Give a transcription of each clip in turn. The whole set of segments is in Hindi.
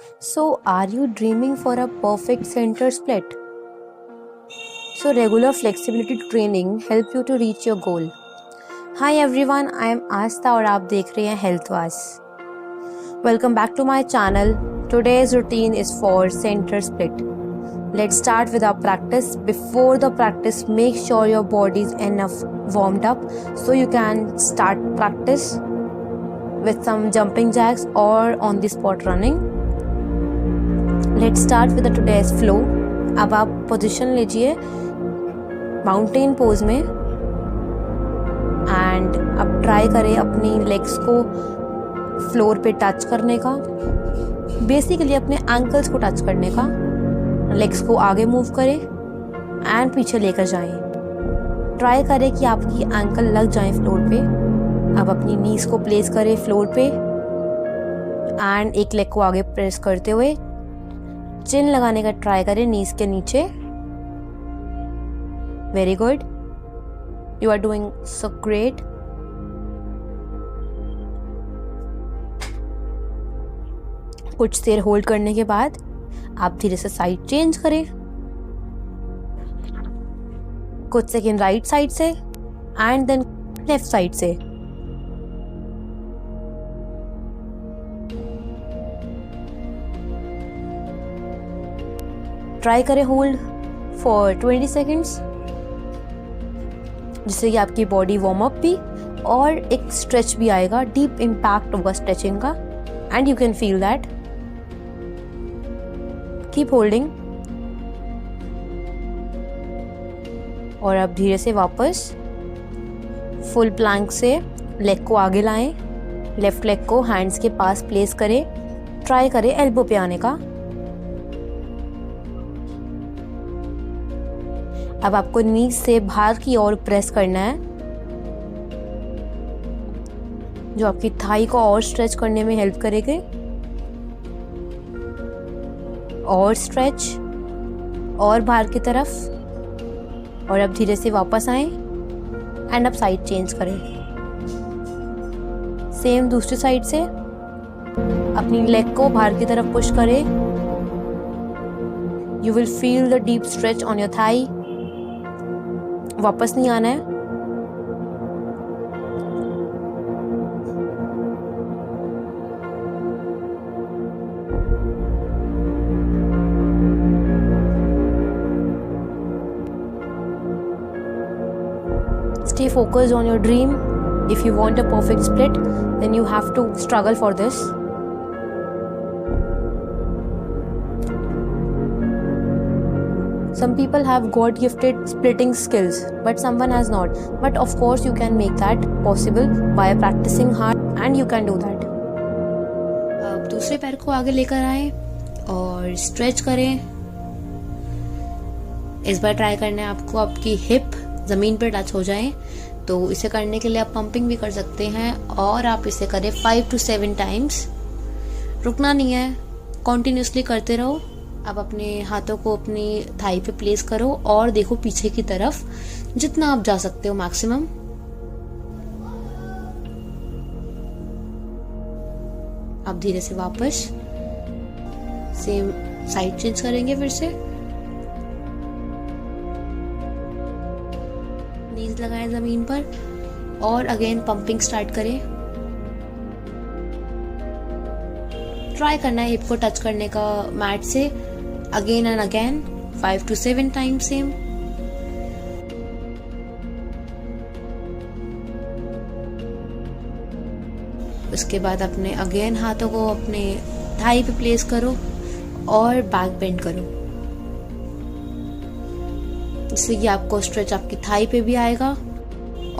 So, are you dreaming for a perfect center split? So, regular flexibility training help you to reach your goal. Hi everyone, I am Aastha और आप देख रहे हैं हेल्थवास. Welcome back to my channel. Today's routine is for center split. Let's start with our practice. Before the practice, make sure your body is enough warmed up so you can start practice with some jumping jacks or on the spot running. Let's start with the today's flow. अब आप पोजीशन लीजिए माउंटेन पोज में एंड अब ट्राई करें अपनी लेग्स को फ्लोर पे टच करने का, बेसिकली अपने एंकल्स को टच करने का. लेग्स को आगे मूव करें एंड पीछे लेकर जाएं. ट्राई करें कि आपकी एंकल लग जाए फ्लोर पे. अब अपनी नीज को प्लेस करें फ्लोर पे एंड एक लेग को आगे प्रेस करते हुए चिन लगाने का ट्राई करें नीज के नीचे. Very good, you are doing so great. कुछ देर होल्ड करने के बाद आप धीरे से साइड चेंज करें. कुछ सेकेंड राइट साइड से एंड देन लेफ्ट साइड से. ट्राई करें होल्ड फॉर 20 सेकेंड्स, जिससे कि आपकी बॉडी वार्म अप भी और एक स्ट्रेच भी आएगा. डीप इम्पैक्ट होगा स्ट्रेचिंग का and you can feel that. Keep holding. और अब धीरे से वापस फुल प्लैंक से लेग को आगे लाएं. लेफ्ट लेग को हैंड्स के पास प्लेस करें. ट्राई करें एल्बो पे आने का. अब आपको नीज से बाहर की ओर प्रेस करना है, जो आपकी थाई को और स्ट्रेच करने में हेल्प करेगी. और स्ट्रेच और बाहर की तरफ. और अब धीरे से वापस आए एंड अब साइड चेंज करें. सेम दूसरी साइड से अपनी लेग को बाहर की तरफ पुश करें. You will feel the deep stretch on your thigh. वापस नहीं आना है. Stay focused on your dream. If you want a perfect split, then you have to struggle for this. Some people have God-gifted splitting skills, but someone has not. But of course, you can make that possible by practicing hard, and you can do that. अब दूसरे पैर को आगे लेकर आए और स्ट्रेच करें. इस बार ट्राई करना है आपको आपकी हिप जमीन पर टच हो जाए. तो इसे करने के लिए आप पंपिंग भी कर सकते हैं और आप इसे करें 5 to 7 टाइम्स. रुकना नहीं है, कॉन्टिन्यूसली करते रहो. अब अपने हाथों को अपनी थाई पे प्लेस करो और देखो पीछे की तरफ, जितना आप जा सकते हो मैक्सिमम. अब धीरे से वापस सेम साइड चेंज करेंगे. फिर से नीज लगाएं जमीन पर और अगेन पंपिंग स्टार्ट करें. ट्राई करना है हिप को टच करने का मैट से again and again 5 to 7 times same. उसके बाद अपने अगेन हाथों को अपने थाई पे प्लेस करो और बैक बेंड करो, जिससे कि आपको स्ट्रेच आपकी थाई पे भी आएगा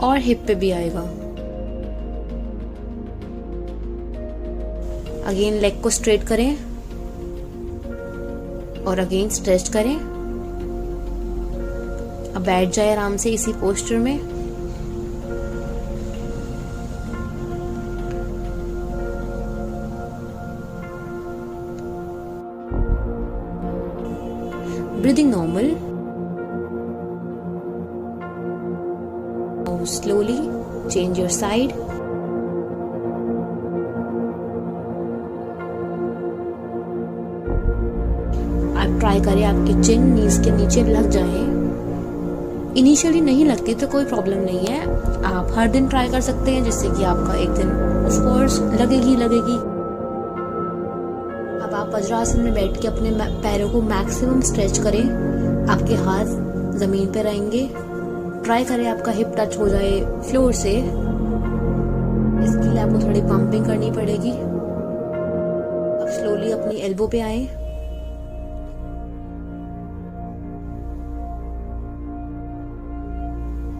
और हिप पे भी आएगा. अगेन लेग को स्ट्रेट करें और अगेन स्ट्रेच करें. अब बैठ जाए आराम से इसी पोस्चर में. Breathing normal. Slowly change your side. आप ट्राई करें आपकी चिन नीज के नीचे लग जाए। इनिशियली नहीं लगती तो कोई प्रॉब्लम नहीं है, आप हर दिन ट्राई कर सकते हैं, जिससे कि आपका एक दिन ऑफ कोर्स लगेगी। अब आप वज्रासन में बैठ के अपने पैरों को मैक्सिमम स्ट्रेच करें, आपके हाथ जमीन पे रहेंगे। ट्राई करें आपका हिप टच हो जाए फ्लोर से, इसके लिए आपको थोड़ी पंपिंग करनी पड़ेगी। अब स्लोली अपनी एल्बो पे आए,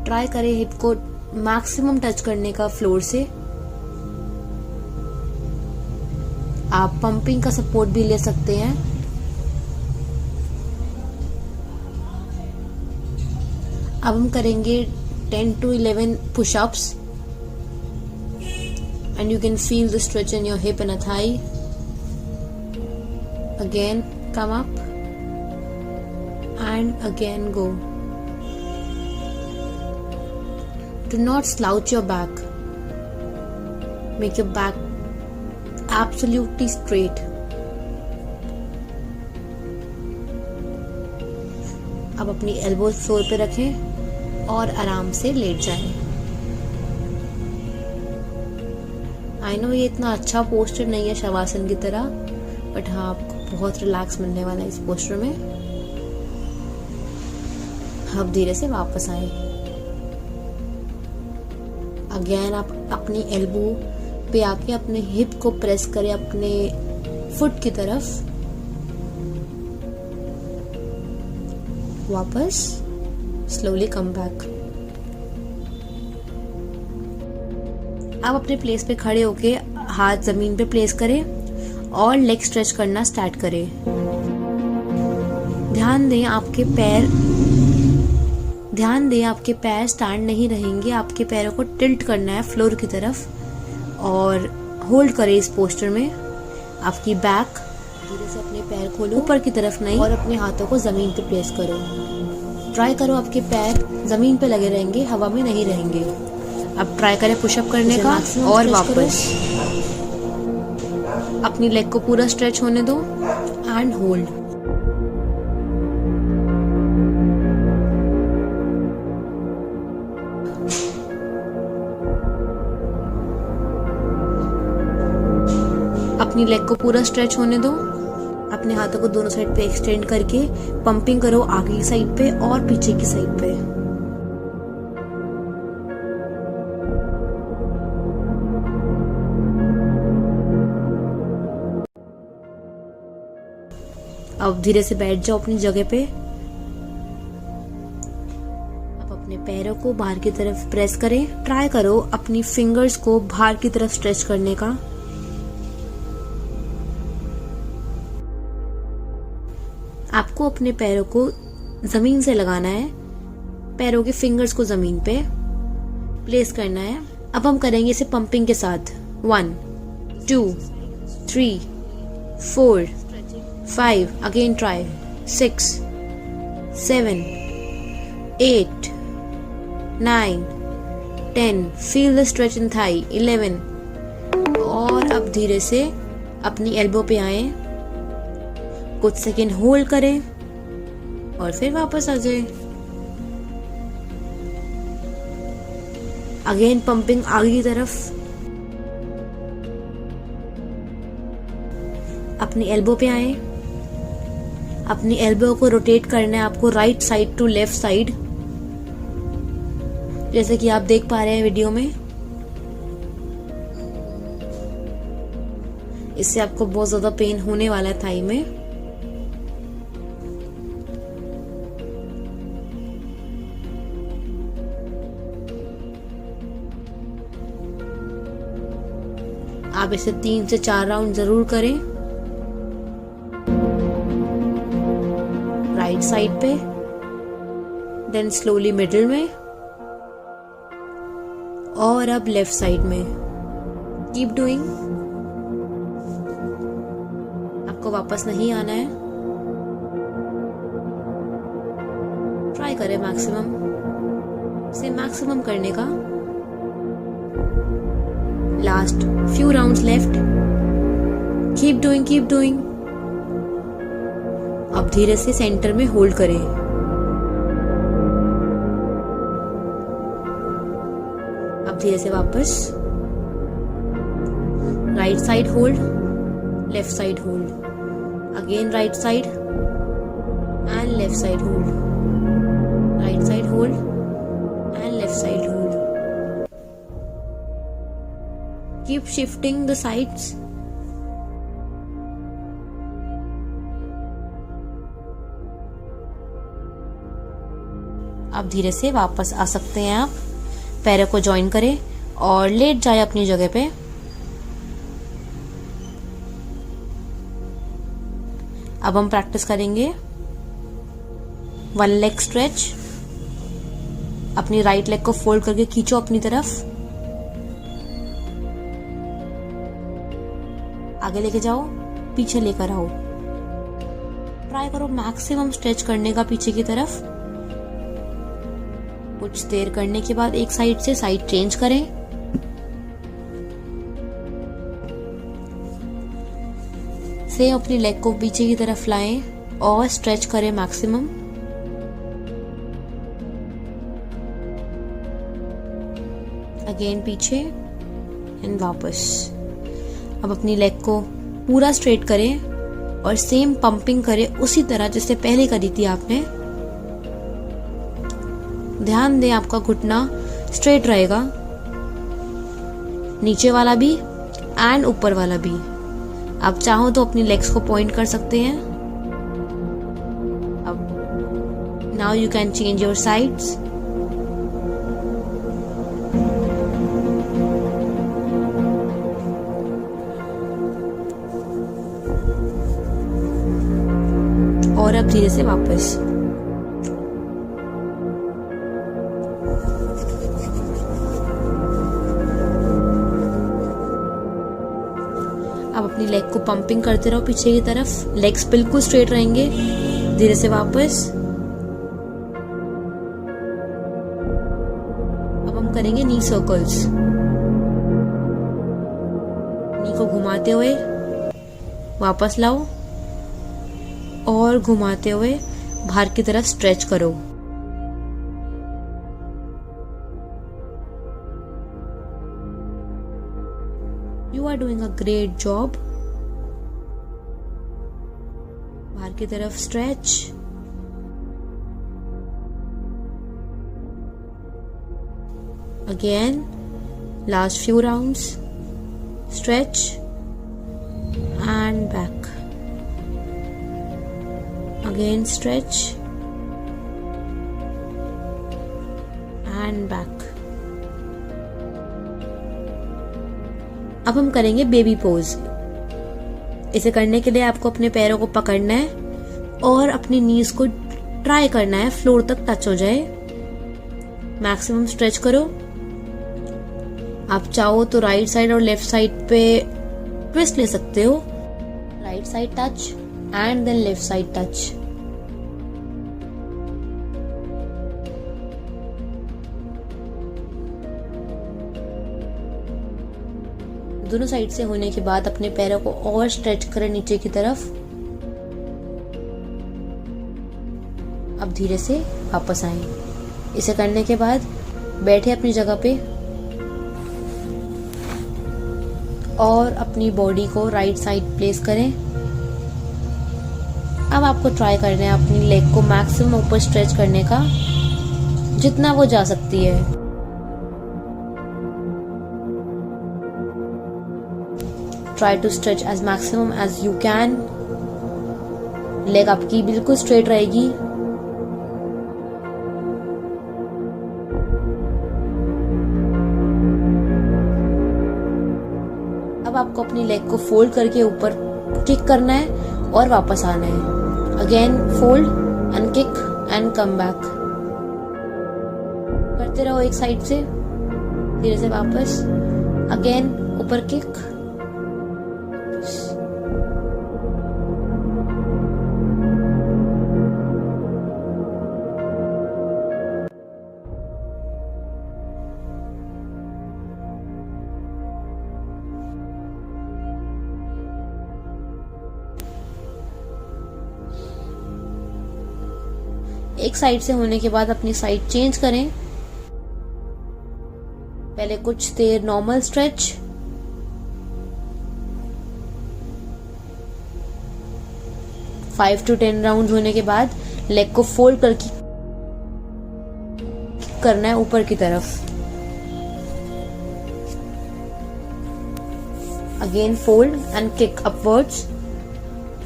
ट्राई करें हिप को मैक्सिमम टच करने का फ्लोर से। आप पंपिंग का सपोर्ट भी ले सकते हैं। अब हम करेंगे 10 to 11 push-ups and you can feel the stretch in your hip and a thigh. Again come up and again go. Do not slouch your back. Make your back absolutely straight. अब अपनी एल्बो फ्लोर पे रखें और आराम से लेट जाएं। आई नो ये इतना अच्छा पोस्टर नहीं है शवासन की तरह, बट हाँ आपको बहुत रिलैक्स मिलने वाला है इस पोस्टर में। अब धीरे से वापस आए। अगेन आप अपनी एल्बो पे आके अपने हिप को प्रेस करें अपने फुट की तरफ। वापस स्लोली कम बैक। आप अपने प्लेस पे खड़े होके हाथ जमीन पे प्लेस करें और लेग स्ट्रेच करना स्टार्ट करें। ध्यान दें आपके पैर स्टैंड नहीं रहेंगे, आपके पैरों को टिल्ट करना है फ्लोर की तरफ और होल्ड करें इस पोस्टर में। आपकी बैक धीरे से अपने पैर खोलो, ऊपर की तरफ नहीं, और अपने हाथों को जमीन पे प्लेस करो। ट्राई करो आपके पैर जमीन पे लगे रहेंगे, हवा में नहीं रहेंगे। अब ट्राई करें पुशअप करने का और वापस अपनी लेग को पूरा स्ट्रेच होने दो एंड होल्ड। अपनी लेग को पूरा स्ट्रेच होने दो। अपने हाथों को दोनों साइड पे एक्सटेंड करके पंपिंग करो, आगे की साइड पे और पीछे की साइड पे। अब धीरे से बैठ जाओ अपनी जगह पे। अब अपने पैरों को बाहर की तरफ प्रेस करें। ट्राई करो अपनी फिंगर्स को बाहर की तरफ स्ट्रेच करने का। आपको अपने पैरों को जमीन से लगाना है, पैरों के फिंगर्स को जमीन पे प्लेस करना है। अब हम करेंगे इसे पंपिंग के साथ। 1 2 3 4 5, again try 6 7 8 9 10, feel the stretch in thigh. 11, और अब धीरे से अपनी एल्बो पे आए, कुछ सेकेंड होल्ड करें और फिर वापस आ जाए। अगेन पंपिंग आगे की तरफ। अपनी एल्बो पे आए, अपनी एल्बो को रोटेट करना है आपको right side to left side, जैसे कि आप देख पा रहे हैं वीडियो में। इससे आपको बहुत ज्यादा पेन होने वाला है थाई में। आप इसे 3 से 4 राउंड जरूर करें। राइट साइड पे, देन स्लोली मिडिल में, और अब लेफ्ट साइड में। Keep doing. आपको वापस नहीं आना है। ट्राई करें मैक्सिमम, इसे मैक्सिमम करने का। Last few rounds left. Keep doing. अब धीरे से सेंटर में होल्ड करें। अब धीरे से वापस right side hold, left side hold, again right side and left side hold, right side hold and left side hold. Keep shifting the sides. अब धीरे से वापस आ सकते हैं आप। पैरों को जॉइन करें और लेट जाए अपनी जगह पे। अब हम प्रैक्टिस करेंगे वन लेग स्ट्रेच। अपनी राइट लेग को फोल्ड करके खींचो अपनी तरफ, आगे लेके जाओ, पीछे लेकर आओ। ट्राई करो मैक्सिमम स्ट्रेच करने का पीछे की तरफ। कुछ देर करने के बाद एक साइड से साइड चेंज करें। सेम अपनी लेग को पीछे की तरफ लाएं और स्ट्रेच करें मैक्सिमम। अगेन पीछे एंड वापस। अब अपनी लेग को पूरा स्ट्रेट करें और सेम पंपिंग करें उसी तरह जैसे पहले करी थी आपने। ध्यान दें आपका घुटना स्ट्रेट रहेगा, नीचे वाला भी एंड ऊपर वाला भी। आप चाहो तो अपनी लेग्स को पॉइंट कर सकते हैं। अब now you can change your sides. और अब धीरे से वापस। अब अपनी लेग को पंपिंग करते रहो पीछे की तरफ। लेग्स बिल्कुल स्ट्रेट रहेंगे। धीरे से वापस। अब हम करेंगे नी सर्कल्स। नी को घुमाते हुए वापस लाओ और घुमाते हुए बाहर की तरफ स्ट्रेच करो। You are doing a great job. बाहर की तरफ stretch. Again last few rounds. Stretch and back. Again stretch and back. अब हम करेंगे बेबी पोज। इसे करने के लिए आपको अपने पैरों को पकड़ना है और अपनी नीज को ट्राई करना है फ्लोर तक टच हो जाए। मैक्सिमम स्ट्रेच करो। आप चाहो तो राइट साइड और लेफ्ट साइड पे ट्विस्ट ले सकते हो। Right side touch and then left side touch. दोनों साइड से होने के बाद अपने पैरों को और स्ट्रेच करें नीचे की तरफ। अब धीरे से वापस आएं। इसे करने के बाद बैठे अपनी जगह पे और अपनी बॉडी को राइट साइड प्लेस करें। अब आपको ट्राई करना है अपनी लेग को मैक्सिमम ऊपर स्ट्रेच करने का, जितना वो जा सकती है। Try to stretch as maximum as you can. Leg आपकी बिल्कुल स्ट्रेट रहेगी। अब आपको अपनी लेग को फोल्ड करके ऊपर किक करना है और वापस आना है। Again fold and kick and come back. करते रहो एक साइड से। धीरे से वापस। अगेन ऊपर किक। एक साइड से होने के बाद अपनी साइड चेंज करें। पहले कुछ देर normal stretch, five to 10 round होने के बाद लेग को फोल्ड करके करना है ऊपर की तरफ। Again fold and kick upwards.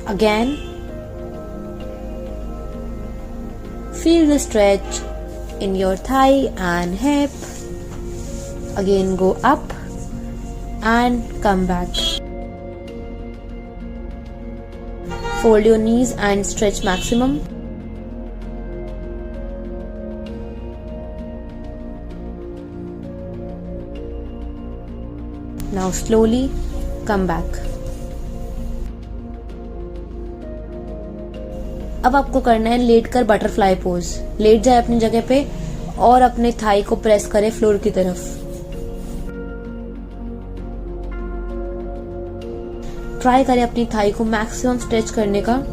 Again feel the stretch in your thigh and hip. Again go up and come back. Fold your knees and stretch maximum. Now slowly come back. अब आपको करना है लेट कर बटरफ्लाई पोज। लेट जाए अपनी जगह पे और अपने थाई को प्रेस करे फ्लोर की तरफ। ट्राई करें अपनी थाई को मैक्सिमम स्ट्रेच करने का।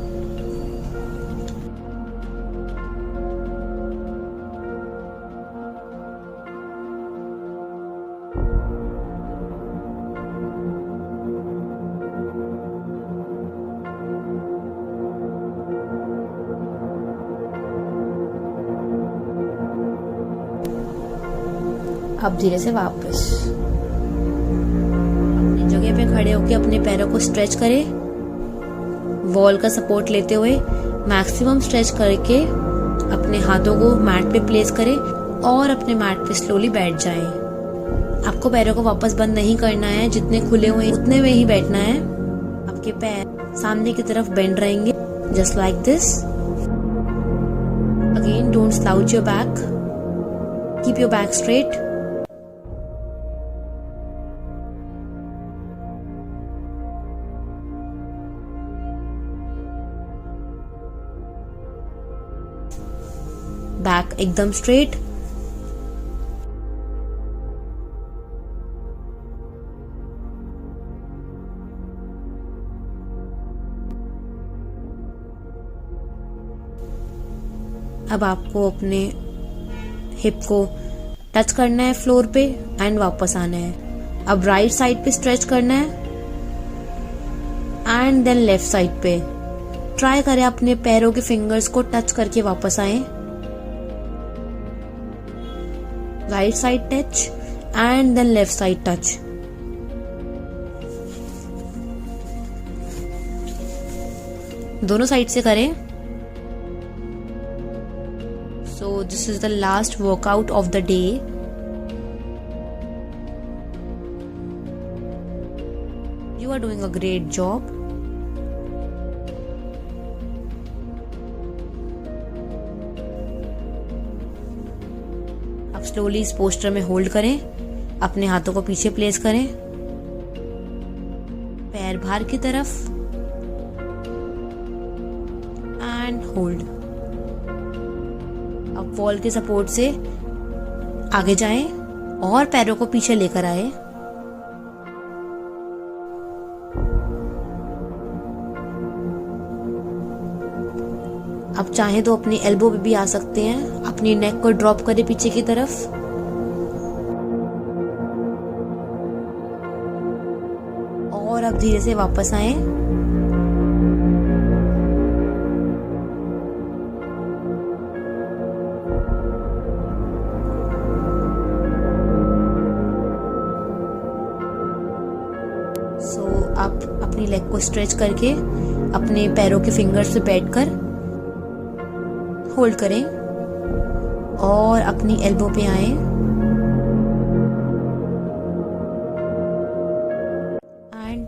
अब धीरे से वापस अपनी जगह पे खड़े होकर अपने पैरों को स्ट्रेच करें। वॉल का सपोर्ट लेते हुए मैक्सिमम स्ट्रेच करके अपने हाथों को मैट पे प्लेस करें और अपने मैट पे स्लोली बैठ जाएं। आपको पैरों को वापस बंद नहीं करना है, जितने खुले हुए उतने में ही बैठना है। आपके पैर सामने की तरफ बेंड रहेंगे, just like this. Again don't slouch your back, keep your back straight. Back एकदम स्ट्रेट। अब आपको अपने हिप को टच करना है फ्लोर पे एंड वापस आना है। अब राइट साइड पे स्ट्रेच करना है एंड देन लेफ्ट साइड पे। ट्राई करें अपने पैरों के फिंगर्स को टच करके वापस आए। Right side touch and then left side touch. दोनों साइड से करें। So this is the last workout of the day. You are doing a great job. Slowly इस पोस्टर में होल्ड करें। अपने हाथों को पीछे प्लेस करें, पैर बाहर की तरफ एंड होल्ड। अब वॉल के सपोर्ट से आगे जाएं और पैरों को पीछे लेकर आए। आप चाहें तो अपनी एल्बो पे भी आ सकते हैं। अपनी नेक को ड्रॉप करें पीछे की तरफ और अब धीरे से वापस आए। आप अपनी लेग को स्ट्रेच करके अपने पैरों के फिंगर्स से बैठकर होल्ड करें और अपनी एल्बो पे आए एंड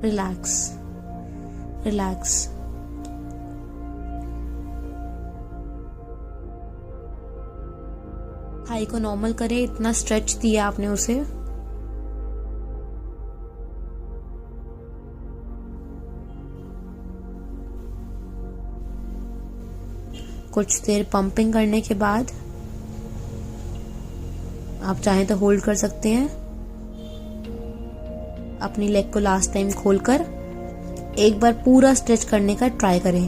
रिलैक्स रिलैक्स। थाई को नॉर्मल करें, इतना स्ट्रेच दिया आपने उसे। कुछ देर पंपिंग करने के बाद आप चाहें तो होल्ड कर सकते हैं। अपनी लेग को लास्ट टाइम खोलकर एक बार पूरा स्ट्रेच करने का ट्राई करें।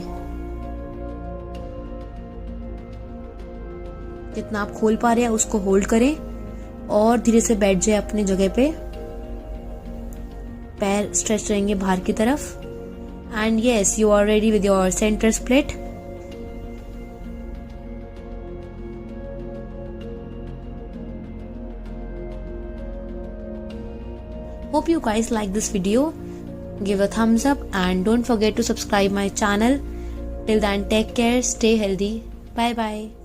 जितना आप खोल पा रहे हैं उसको होल्ड करें और धीरे से बैठ जाए अपनी जगह पे। पैर स्ट्रेच रहेंगे बाहर की तरफ। And yes, you are ready with your centre split. Hope you guys like this video. Give a thumbs up and don't forget to subscribe my channel. Till then, take care, stay healthy. Bye bye.